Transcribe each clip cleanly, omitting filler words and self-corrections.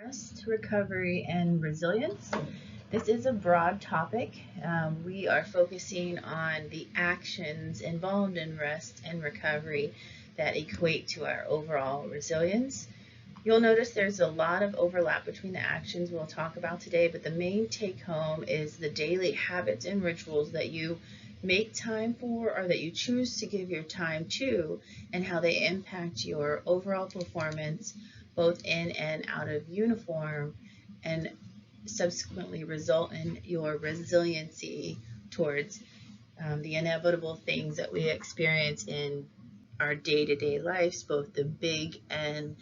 Rest, recovery, and resilience. This is a broad topic. We are focusing on the actions involved in rest and recovery that equate to our overall resilience. You'll notice there's a lot of overlap between the actions we'll talk about today, but the main take home is the daily habits and rituals that you make time for or that you choose to give your time to, and how they impact your overall performance both in and out of uniform, and subsequently result in your resiliency towards the inevitable things that we experience in our day-to-day lives, both the big and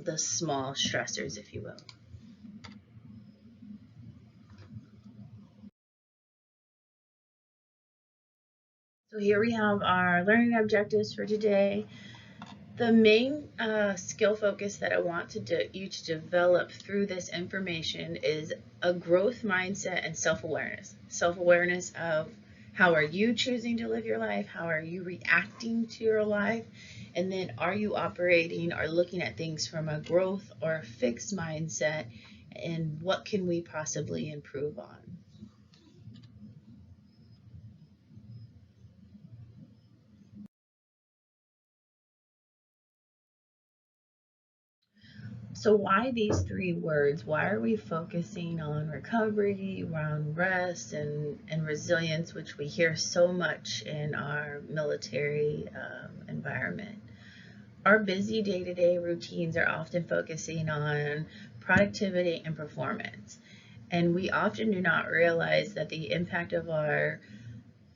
the small stressors, if you will. So here we have our learning objectives for today. The main skill focus that I want you to develop through this information is a growth mindset and self-awareness. Self-awareness of how are you choosing to live your life? How are you reacting to your life? And then are you operating or looking at things from a growth or a fixed mindset? And what can we possibly improve on? So why these three words? Why are we focusing on recovery, around rest, and resilience, which we hear so much in our military environment? Our busy day-to-day routines are often focusing on productivity and performance. And we often do not realize that the impact of our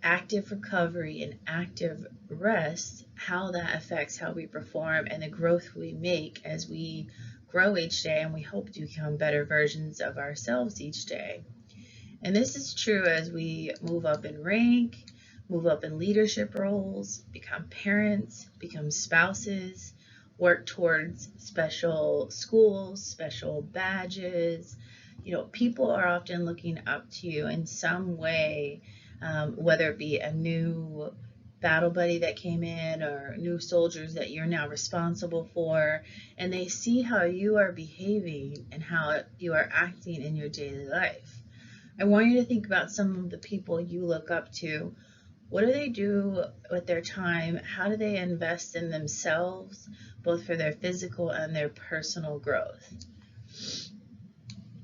active recovery and active rest, how that affects how we perform and the growth we make as we grow each day, and we hope to become better versions of ourselves each day. And this is true as we move up in rank, move up in leadership roles, become parents, become spouses, work towards special schools, special badges. People are often looking up to you in some way, whether it be a new battle buddy that came in or new soldiers that you're now responsible for, and they see how you are behaving and how you are acting in your daily life. I want you to think about some of the people you look up to. What do they do with their time? How do they invest in themselves, both for their physical and their personal growth?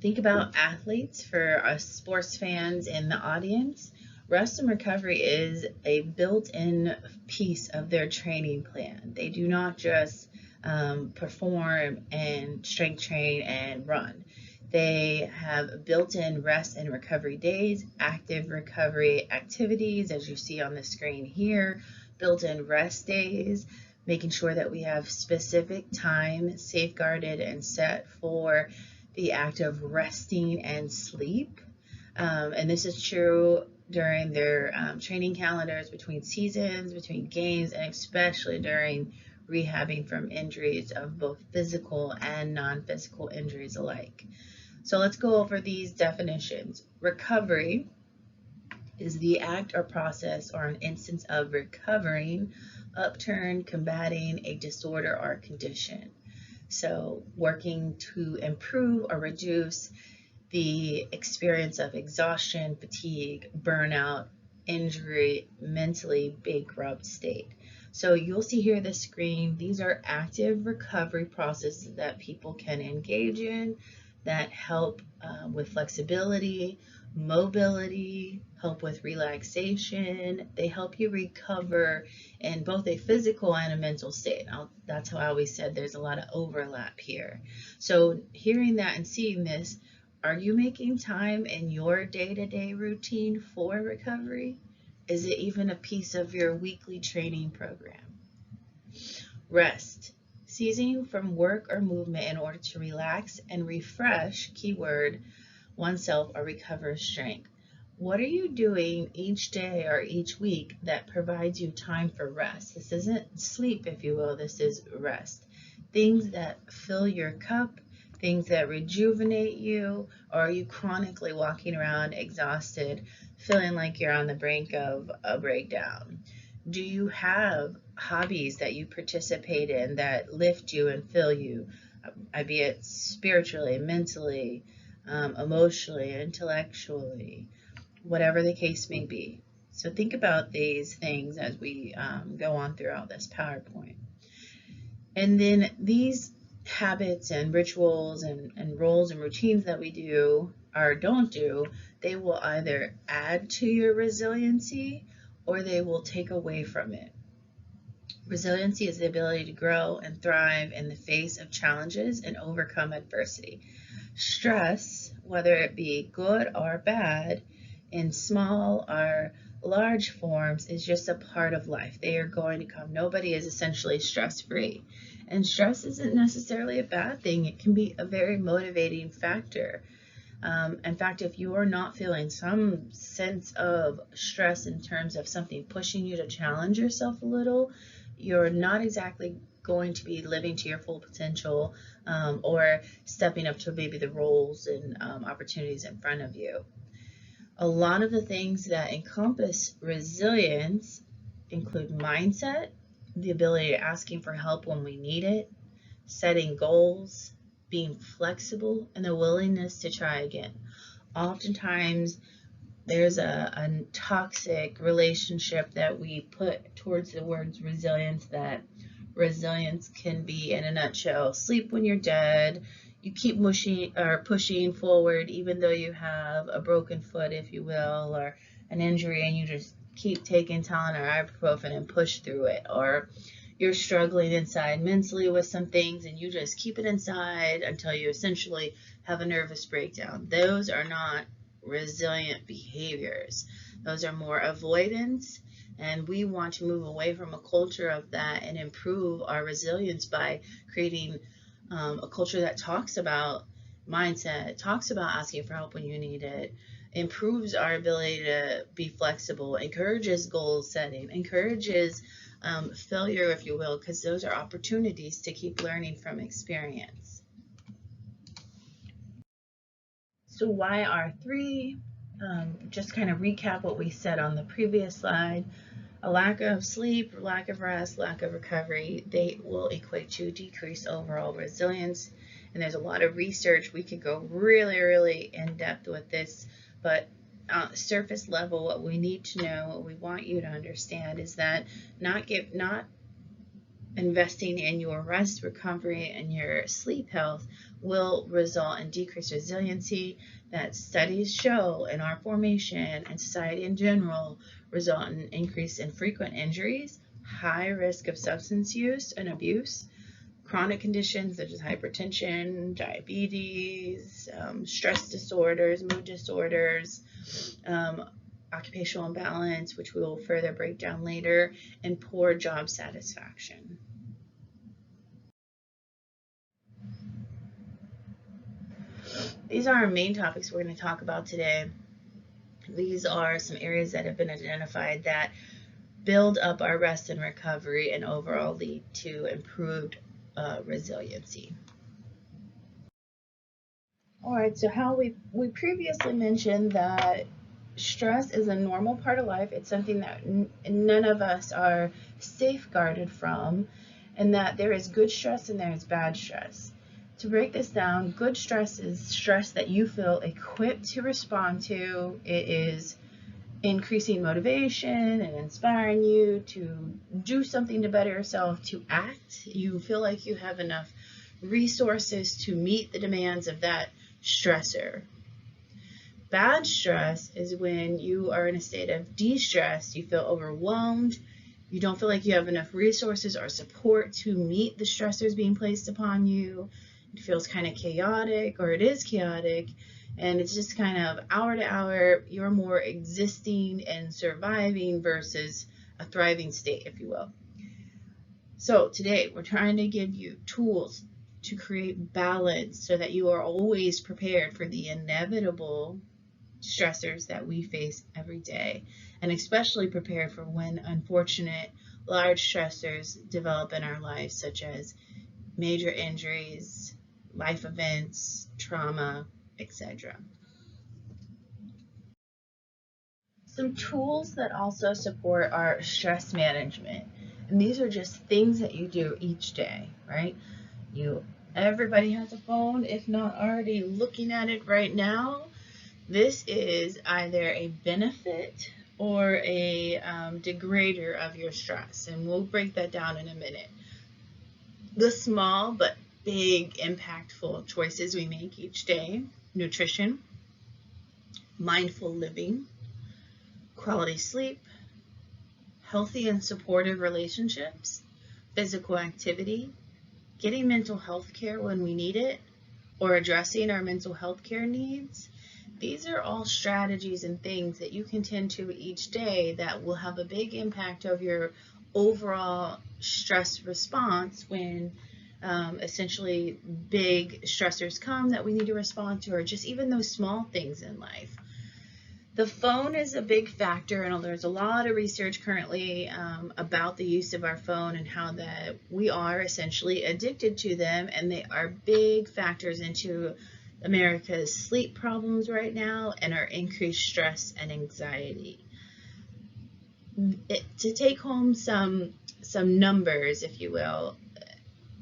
Think about athletes. For us sports fans in the audience, rest and recovery is a built-in piece of their training plan. They do not just perform and strength train and run. They have built-in rest and recovery days, active recovery activities, as you see on the screen here, built-in rest days, making sure that we have specific time safeguarded and set for the act of resting and sleep. And this is true during their training calendars, between seasons, between games, and especially during rehabbing from injuries of both physical and non-physical injuries alike. So let's go over these definitions. Recovery is the act or process or an instance of recovering, upturn, combating a disorder or condition. So working to improve or reduce the experience of exhaustion, fatigue, burnout, injury, mentally bankrupt state. So you'll see here the screen, these are active recovery processes that people can engage in that help with flexibility, mobility, help with relaxation. They help you recover in both a physical and a mental state. That's how I always said there's a lot of overlap here. So hearing that and seeing this, are you making time in your day-to-day routine for recovery? Is it even a piece of your weekly training program? Rest. Ceasing from work or movement in order to relax and refresh, keyword, oneself or recover strength. What are you doing each day or each week that provides you time for rest? This isn't sleep, if you will, this is rest. Things that fill your cup, things that rejuvenate you, or are you chronically walking around exhausted, feeling like you're on the brink of a breakdown? Do you have hobbies that you participate in that lift you and fill you? be it spiritually, mentally, emotionally, intellectually, whatever the case may be. So think about these things as we go on throughout this PowerPoint. And then these habits and rituals and roles and routines that we do or don't do, they will either add to your resiliency or they will take away from it. Resiliency is the ability to grow and thrive in the face of challenges and overcome adversity. Stress, whether it be good or bad, in small or large forms, is just a part of life. They are going to come. Nobody is essentially stress-free. And stress isn't necessarily a bad thing. It can be a very motivating factor. In fact, if you are not feeling some sense of stress in terms of something pushing you to challenge yourself a little, you're not exactly going to be living to your full potential or stepping up to maybe the roles and opportunities in front of you. A lot of the things that encompass resilience include mindset, the ability to asking for help when we need it, setting goals, being flexible, and the willingness to try again. Oftentimes, there's a toxic relationship that we put towards the words resilience, that resilience can be, in a nutshell, sleep when you're dead. You keep pushing forward even though you have a broken foot, if you will, or an injury, and you just keep taking Tylenol or ibuprofen and push through it. Or you're struggling inside mentally with some things and you just keep it inside until you essentially have a nervous breakdown. Those are not resilient behaviors. Those are more avoidance, and we want to move away from a culture of that and improve our resilience by creating a culture that talks about mindset, talks about asking for help when you need it, improves our ability to be flexible, encourages goal setting, encourages failure, if you will, because those are opportunities to keep learning from experience. So why are three? Just kind of recap what we said on the previous slide. A lack of sleep, lack of rest, lack of recovery, they will equate to decreased overall resilience. And there's a lot of research. We could go really, really in depth with this, but surface level, what we need to know, what we want you to understand is that not investing in your rest, recovery, and your sleep health will result in decreased resiliency. That studies show in our formation and society in general result in increase in frequent injuries, high risk of substance use and abuse, chronic conditions such as hypertension, diabetes, stress disorders, mood disorders, occupational imbalance, which we will further break down later, and poor job satisfaction. These are our main topics we're going to talk about today. These are some areas that have been identified that build up our rest and recovery and overall lead to improved resiliency. All right, so how we previously mentioned that stress is a normal part of life. It's something that none of us are safeguarded from, and that there is good stress and there is bad stress. To break this down, good stress is stress that you feel equipped to respond to. It is increasing motivation and inspiring you to do something to better yourself, to act. You feel like you have enough resources to meet the demands of that stressor. Bad stress is when you are in a state of de-stress, you feel overwhelmed, you don't feel like you have enough resources or support to meet the stressors being placed upon you. It feels kind of chaotic, or it is chaotic, and it's just kind of hour to hour, you're more existing and surviving versus a thriving state, if you will. So today we're trying to give you tools to create balance so that you are always prepared for the inevitable stressors that we face every day, and especially prepared for when unfortunate large stressors develop in our lives, such as major injuries, life events, trauma, etc. Some tools that also support our stress management, and these are just things that you do each day, right? You Everybody has a phone, if not already looking at it right now. This is either a benefit or a degrader of your stress, and we'll break that down in a minute. The small but big impactful choices we make each day: nutrition, mindful living, quality sleep, healthy and supportive relationships, physical activity, getting mental health care when we need it, or addressing our mental health care needs. These are all strategies and things that you can tend to each day that will have a big impact of your overall stress response when essentially big stressors come that we need to respond to, or just even those small things in life. The phone is a big factor, and there's a lot of research currently about the use of our phone and how that we are essentially addicted to them, and they are big factors into America's sleep problems right now and our increased stress and anxiety. To take home some numbers, if you will,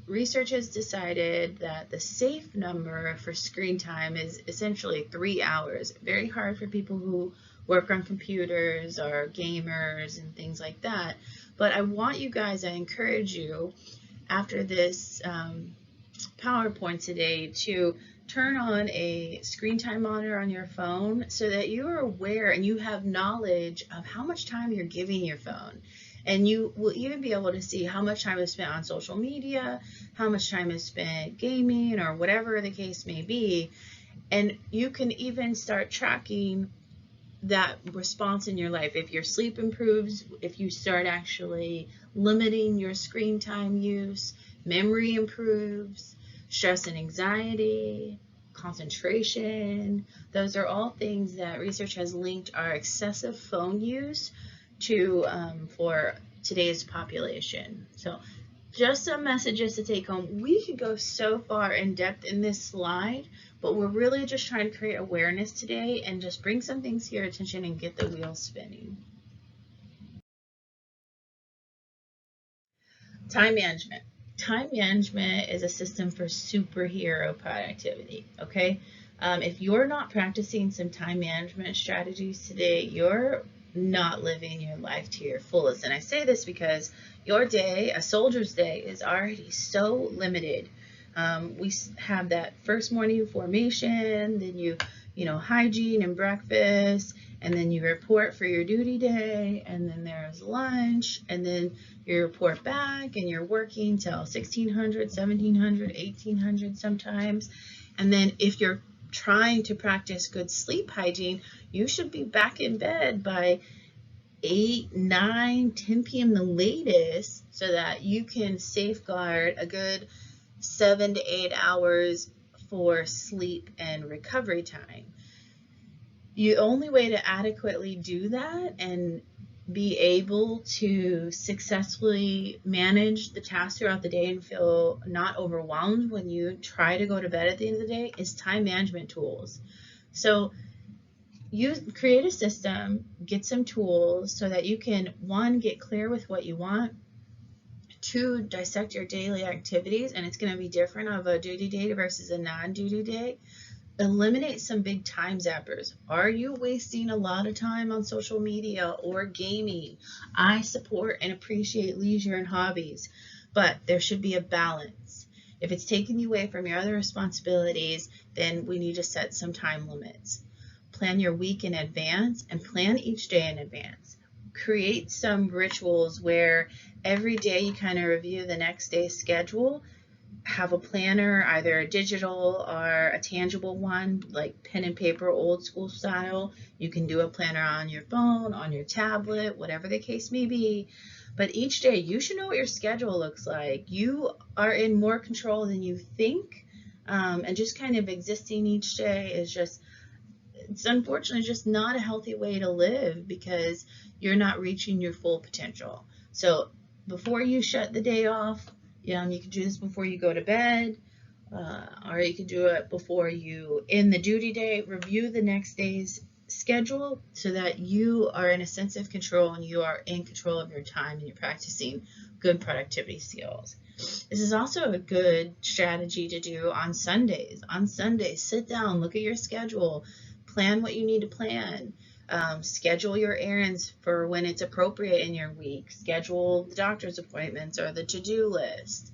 research has decided that the safe number for screen time is essentially 3 hours. Very hard for people who work on computers or gamers and things like that. But I encourage you after this PowerPoint today to turn on a screen time monitor on your phone so that you are aware and you have knowledge of how much time you're giving your phone. And you will even be able to see how much time is spent on social media, how much time is spent gaming, or whatever the case may be. And you can even start tracking that response in your life. If your sleep improves, if you start actually limiting your screen time use, memory improves, stress and anxiety, concentration. Those are all things that research has linked our excessive phone use to for today's population. So just some messages to take home. We could go so far in depth in this slide, but we're really just trying to create awareness today and just bring some things to your attention and get the wheels spinning. Time management. Time management is a system for superhero productivity, okay? If you're not practicing some time management strategies today, you're not living your life to your fullest. And I say this because your day, a soldier's day, is already so limited. We have that first morning formation, then you hygiene and breakfast, and then you report for your duty day, and then there's lunch, and then you report back, and you're working till 1600, 1700, 1800 sometimes. And then if you're trying to practice good sleep hygiene, you should be back in bed by 8, 9, 10 p.m. the latest, so that you can safeguard a good 7 to 8 hours for sleep and recovery time. The only way to adequately do that and be able to successfully manage the tasks throughout the day and feel not overwhelmed when you try to go to bed at the end of the day is time management tools. So you create a system, get some tools so that you can, 1, get clear with what you want, 2, dissect your daily activities, and it's going to be different of a duty day versus a non-duty day. Eliminate some big time zappers. Are you wasting a lot of time on social media or gaming? I support and appreciate leisure and hobbies, but there should be a balance. If it's taking you away from your other responsibilities, then we need to set some time limits. Plan your week in advance and plan each day in advance. Create some rituals where every day you kind of review the next day's schedule. Have a planner, either a digital or a tangible one, like pen and paper, old school style. You can do a planner on your phone, on your tablet, whatever the case may be. But each day you should know what your schedule looks like. You are in more control than you think, and just kind of existing each day is just, it's unfortunately just not a healthy way to live because you're not reaching your full potential. So before you shut the day off, you can do this before you go to bed, or you can do it before you, in the duty day, review the next day's schedule so that you are in a sense of control and you are in control of your time and you're practicing good productivity skills. This is also a good strategy to do on Sundays. On Sundays, sit down, look at your schedule, plan what you need to plan. Schedule your errands for when it's appropriate in your week. Schedule the doctor's appointments or the to-do list.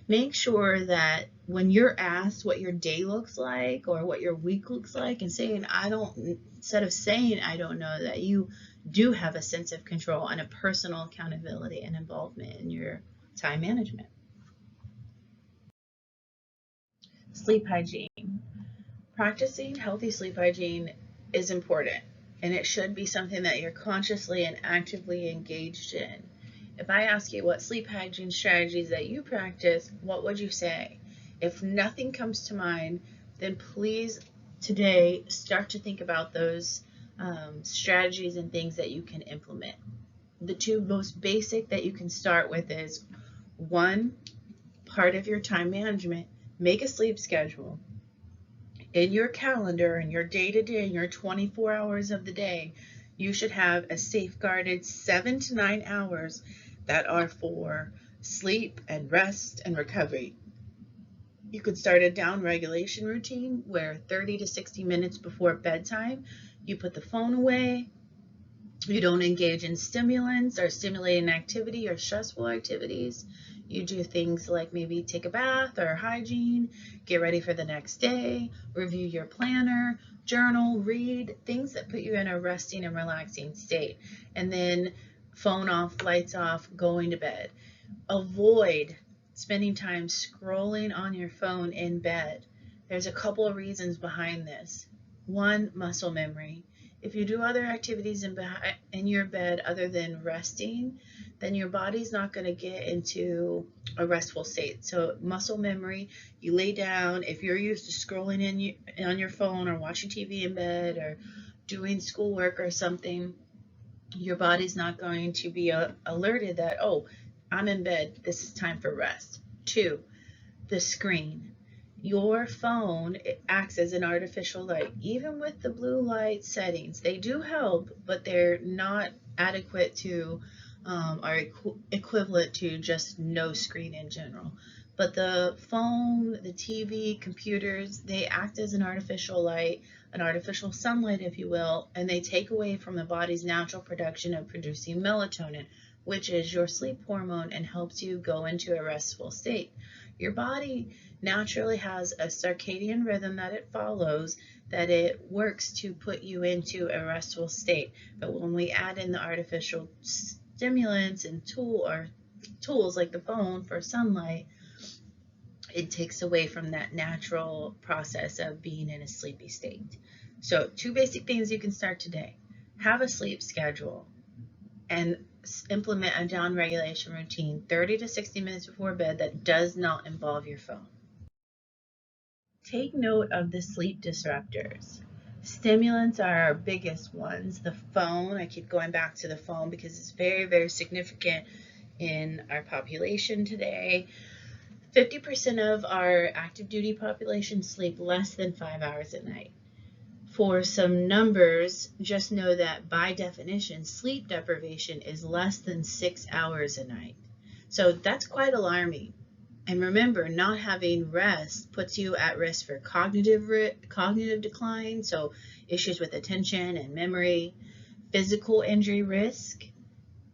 Make sure that when you're asked what your day looks like or what your week looks like, and instead of saying I don't know, that you do have a sense of control and a personal accountability and involvement in your time management. Sleep hygiene. Practicing healthy sleep hygiene is important, and it should be something that you're consciously and actively engaged in. If I ask you what sleep hygiene strategies that you practice, what would you say? If nothing comes to mind, then please today start to think about those strategies and things that you can implement. The two most basic that you can start with is, one, part of your time management, make a sleep schedule. In your calendar, in your day-to-day, in your 24 hours of the day, you should have a safeguarded 7 to 9 hours that are for sleep and rest and recovery. You could start a down regulation routine where 30 to 60 minutes before bedtime, you put the phone away, you don't engage in stimulants or stimulating activity or stressful activities. You do things like maybe take a bath or hygiene, get ready for the next day, review your planner, journal, read, things that put you in a resting and relaxing state. And then phone off, lights off, going to bed. Avoid spending time scrolling on your phone in bed. There's a couple of reasons behind this. One, muscle memory. If you do other activities in your bed other than resting, then your body's not going to get into a restful state. So muscle memory, you lay down, if you're used to scrolling on your phone or watching TV in bed or doing schoolwork or something, your body's not going to be alerted that, oh, I'm in bed, this is time for rest. Two, the screen. Your phone acts as an artificial light. Even with the blue light settings, they do help, but they're not adequate to are equivalent to just no screen in general. But the phone, the TV, computers, they act as an artificial light, an artificial sunlight, if you will, and they take away from the body's natural production of producing melatonin, which is your sleep hormone and helps you go into a restful state. Your body naturally has a circadian rhythm that it follows, that it works to put you into a restful state. But when we add in the artificial stimulants and tools like the phone for sunlight, it takes away from that natural process of being in a sleepy state. So 2 basic things you can start today. Have a sleep schedule and implement a down regulation routine 30 to 60 minutes before bed that does not involve your phone. Take note of the sleep disruptors. Stimulants are our biggest ones. The phone, I keep going back to the phone because it's very, very significant in our population today. 50% of our active duty population sleep less than 5 hours a night. For some numbers, just know that by definition, sleep deprivation is less than 6 hours a night. So that's quite alarming. And remember, not having rest puts you at risk for cognitive decline, so issues with attention and memory, physical injury risk,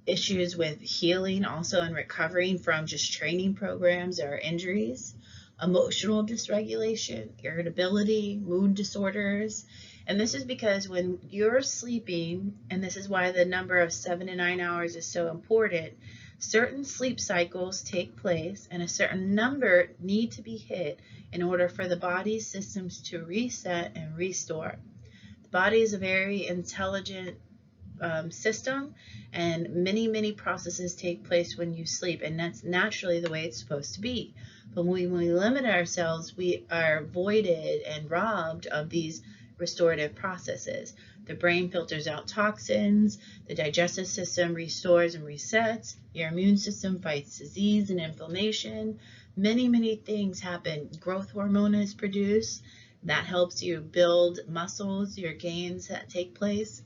issues with healing also and recovering from just training programs or injuries, emotional dysregulation, irritability, mood disorders. And this is because when you're sleeping, and this is why the number of 7 to 9 hours is so important, certain sleep cycles take place and a certain number need to be hit in order for the body's systems to reset and restore. The body is a very intelligent system, and many processes take place when you sleep, and that's naturally the way it's supposed to be. But when we limit ourselves, we are voided and robbed of these restorative processes. The brain filters out toxins, the digestive system restores and resets, your immune system fights disease and inflammation. Many things happen. Growth hormone is produced that helps you build muscles, your gains that take place.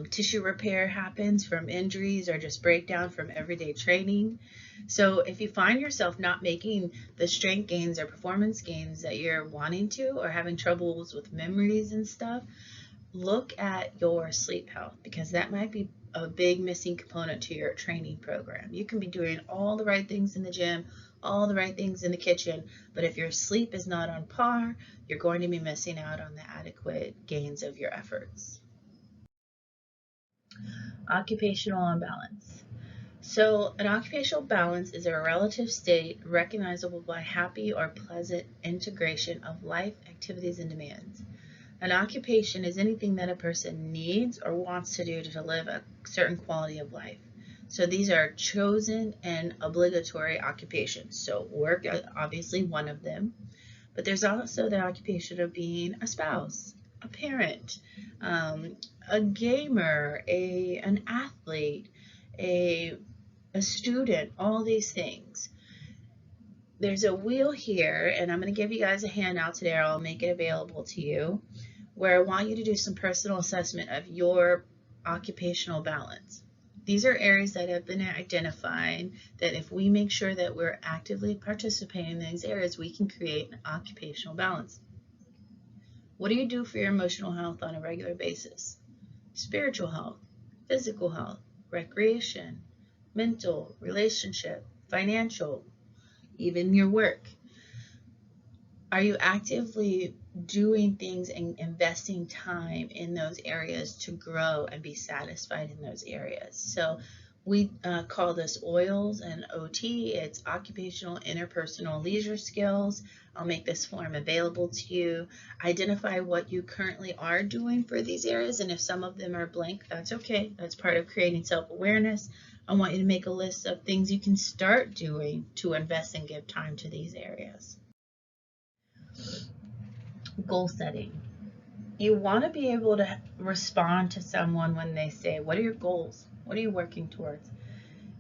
Tissue repair happens from injuries or just breakdown from everyday training. So if you find yourself not making the strength gains or performance gains that you're wanting to, or having troubles with memories and stuff, look at your sleep health, because that might be a big missing component to your training program. You can be doing all the right things in the gym, all the right things in the kitchen, but if your sleep is not on par, you're going to be missing out on the adequate gains of your efforts. Occupational imbalance. So an occupational balance is a relative state recognizable by happy or pleasant integration of life, activities, and demands. An occupation is anything that a person needs or wants to do to live a certain quality of life. So these are chosen and obligatory occupations. So work, obviously one of them, but there's also the occupation of being a spouse, a parent, a gamer, an athlete, a student, all these things. There's a wheel here, and I'm going to give you guys a handout today, or I'll make it available to you, where I want you to do some personal assessment of your occupational balance. These are areas that have been identified that if we make sure that we're actively participating in these areas, we can create an occupational balance. What do you do for your emotional health on a regular basis? Spiritual health, physical health, recreation, mental, relationship, financial, even your work. Are you actively doing things and investing time in those areas to grow and be satisfied in those areas? So we call this OILS and OT. It's occupational, interpersonal, leisure skills. I'll make this form available to you. Identify what you currently are doing for these areas, and if some of them are blank, that's okay. That's part of creating self-awareness. I want you to make a list of things you can start doing to invest and give time to these areas. Goal setting. You want to be able to respond to someone when they say, what are your goals? What are you working towards?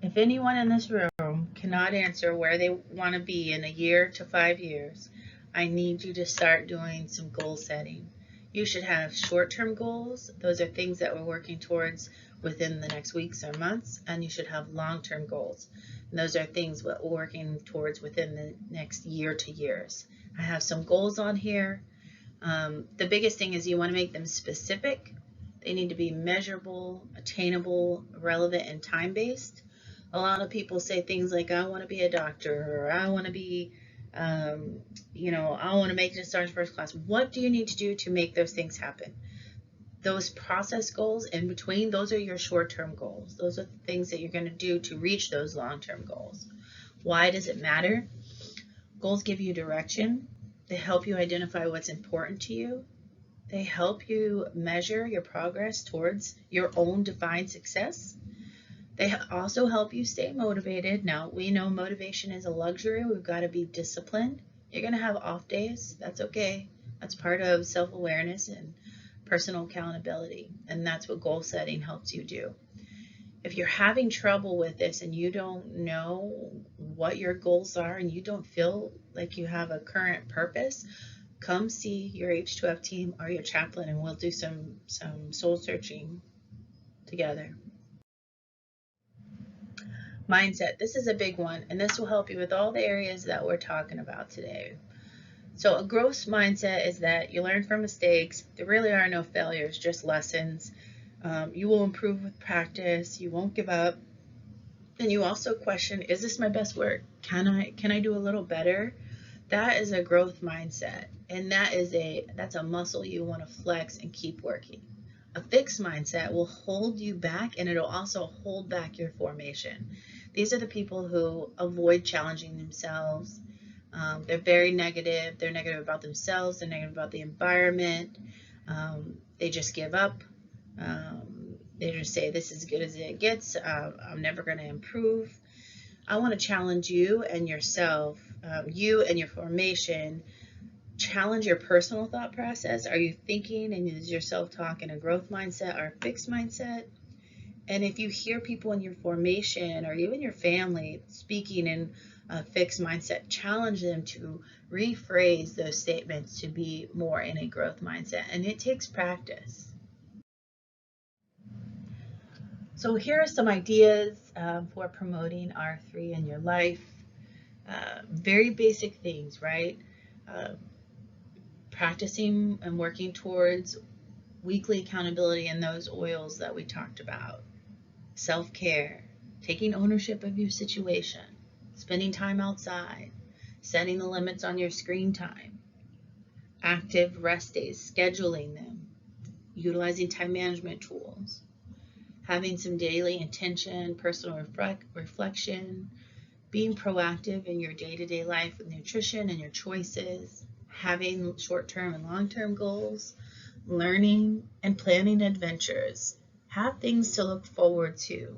If anyone in this room cannot answer where they want to be in a year to 5 years, I need you to start doing some goal setting. You should have short-term goals. Those are things that we're working towards within the next weeks or months, and you should have long-term goals. And those are things we're working towards within the next year to years. I have some goals on here. The biggest thing is you want to make them specific. They need to be measurable, attainable, relevant, and time-based. A lot of people say things like, I want to be a doctor, or I want to be, I want to make it to Sergeant First Class. What do you need to do to make those things happen? Those process goals in between, those are your short-term goals. Those are the things that you're going to do to reach those long-term goals. Why does it matter? Goals give you direction. They help you identify what's important to you. They help you measure your progress towards your own defined success. They also help you stay motivated. Now, we know motivation is a luxury. We've got to be disciplined. You're going to have off days. That's okay. That's part of self-awareness and personal accountability. And that's what goal setting helps you do. If you're having trouble with this and you don't know what your goals are and you don't feel like you have a current purpose, come see your H2F team or your chaplain, and we'll do some soul searching together. Mindset. This is a big one, and this will help you with all the areas that we're talking about today. So a growth mindset is that you learn from mistakes. There really are no failures, just lessons. You will improve with practice. You won't give up. And you also question, is this my best work? Can I do a little better? That is a growth mindset, and that's a muscle you want to flex and keep working. A fixed mindset will hold you back, and it'll also hold back your formation. These are the people who avoid challenging themselves. They're very negative. They're negative about themselves. They're negative about the environment. They just give up. They just say, this is as good as it gets. I'm never going to improve. I want to challenge you and yourself, you and your formation. Challenge your personal thought process. Are you thinking and is your self-talk in a growth mindset or a fixed mindset? And if you hear people in your formation or even your family speaking in a fixed mindset, challenge them to rephrase those statements to be more in a growth mindset. And it takes practice. So here are some ideas for promoting R3 in your life. Very basic things, right? Uh, Practicing and working towards weekly accountability in those oils that we talked about. Self-care, taking ownership of your situation, spending time outside, setting the limits on your screen time, active rest days, scheduling them, utilizing time management tools, having some daily intention, personal reflection, being proactive in your day-to-day life with nutrition and your choices, having short-term and long-term goals, learning and planning adventures. Have things to look forward to.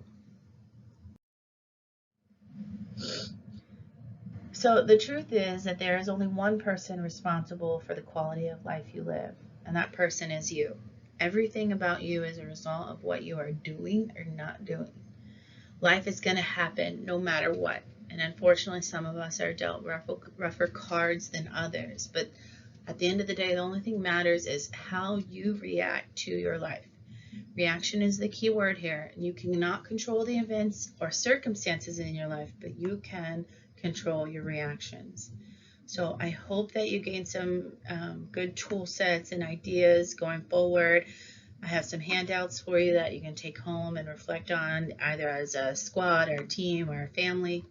So the truth is that there is only one person responsible for the quality of life you live, and that person is you. Everything about you is a result of what you are doing or not doing. Life is going to happen no matter what. And unfortunately, some of us are dealt rougher cards than others. But at the end of the day, the only thing matters is how you react to your life. Reaction is the key word here. You cannot control the events or circumstances in your life, but you can control your reactions. So I hope that you gain some good tool sets and ideas going forward. I have some handouts for you that you can take home and reflect on either as a squad or a team or a family.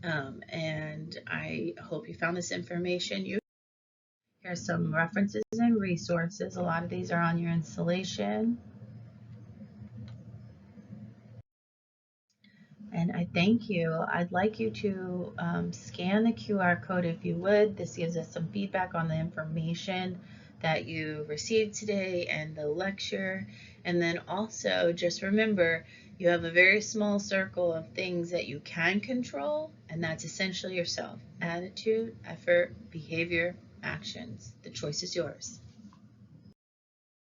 And I hope you found this information useful. Here's some references and resources. A lot of these are on your installation. And I thank you. I'd like you to scan the QR code if you would. This gives us some feedback on the information that you received today and the lecture. And then also just remember, you have a very small circle of things that you can control, and that's essentially yourself. Attitude, effort, behavior, actions. The choice is yours.